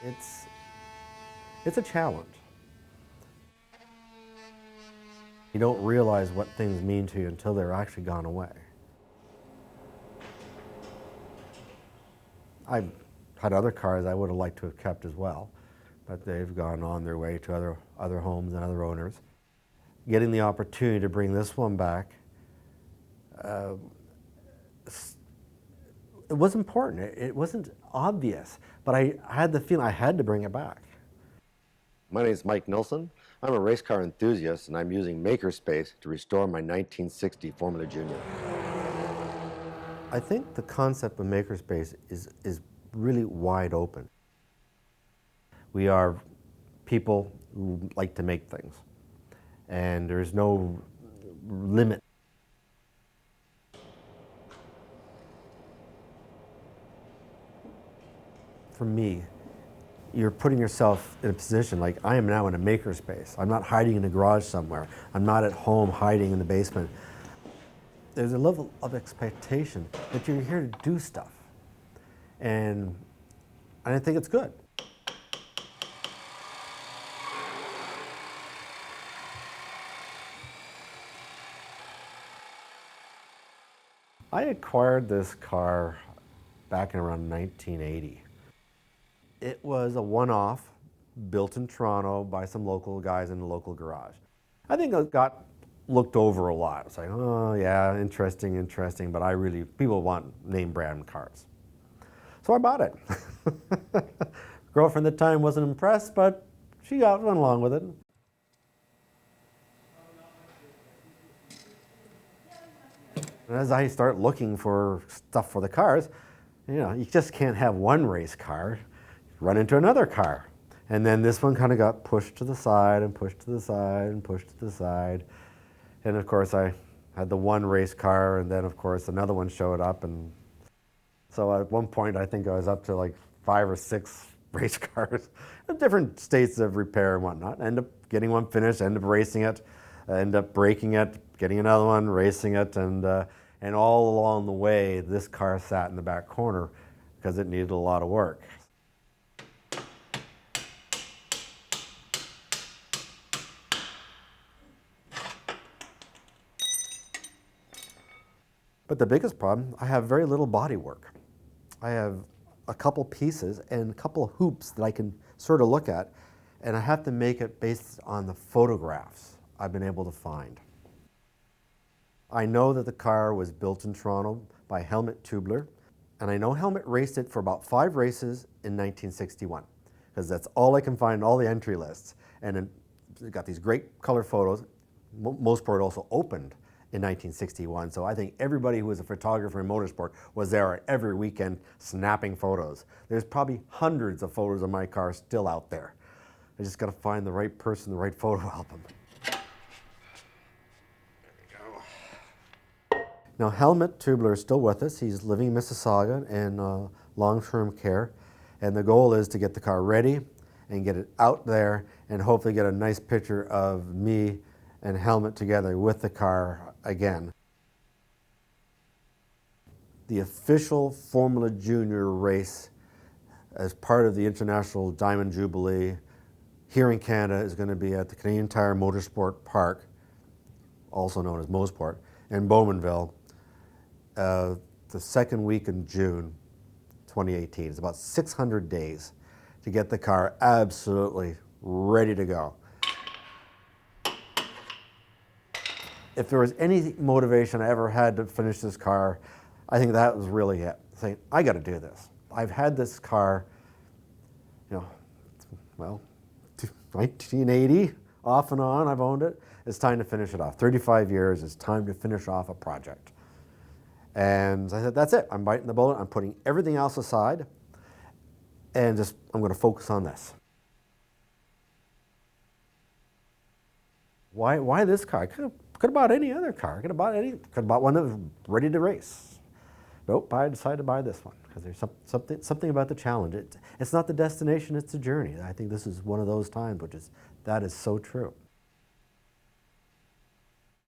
It's, it's a challenge. You don't realize what things mean to you until they're actually gone away. I've had other cars I would have liked to have kept as well, but they've gone on their way to other homes and other owners. Getting the opportunity to bring this one back, it was important. It wasn't obvious, but I had the feeling I had to bring it back. My name is Mike Nilson. I'm a race car enthusiast, and I'm using Makerspace to restore my 1960 Formula Junior. I think the concept of Makerspace is really wide open. We are people who like to make things, and there's no limit. For me, you're putting yourself in a position like I am now in a makerspace. I'm not hiding in a garage somewhere. I'm not at home hiding in the basement. There's a level of expectation that you're here to do stuff. And I think it's good. I acquired this car back in around 1980. It was a one-off, built in Toronto by some local guys in the local garage. I think it got looked over a lot. It's like, oh yeah, interesting, but people want name brand cars. So I bought it. Girlfriend at the time wasn't impressed, but she went along with it. And as I start looking for stuff for the cars, you just can't have one race car. Run into another car. And then this one kind of got pushed to the side and pushed to the side and pushed to the side. And of course I had the one race car, and then of course another one showed up. And so at one point I think I was up to like 5 or 6 race cars in different states of repair and whatnot. End up getting one finished, end up racing it, end up breaking it, getting another one, racing it, and all along the way this car sat in the back corner because it needed a lot of work. But the biggest problem, I have very little body work. I have a couple pieces and a couple of hoops that I can sort of look at, and I have to make it based on the photographs I've been able to find. I know that the car was built in Toronto by Helmut Tubler, and I know Helmut raced it for about 5 races in 1961, because that's all I can find in all the entry lists. And it got these great color photos. Most part also opened in 1961, so I think everybody who was a photographer in motorsport was there every weekend snapping photos. There's probably hundreds of photos of my car still out there. I just got to find the right person, the right photo album. There we go. Now Helmut Tubler is still with us. He's living in Mississauga in long-term care, and the goal is to get the car ready and get it out there and hopefully get a nice picture of me and Helmut together with the car again. The official Formula Junior race as part of the International Diamond Jubilee here in Canada is going to be at the Canadian Tire Motorsport Park, also known as Mosport, in Bowmanville, the second week in June 2018. It's about 600 days to get the car absolutely ready to go. If there was any motivation I ever had to finish this car, I think that was really it. Saying, I got to do this. I've had this car, 1980, off and on, I've owned it. It's time to finish it off. 35 years, it's time to finish off a project. And I said, that's it. I'm biting the bullet. I'm putting everything else aside, and I'm going to focus on this. Why this car? I could have bought any other car. Could have bought one that was ready to race. Nope, I decided to buy this one because there's something about the challenge. It's not the destination, it's the journey. I think this is one of those times that is so true.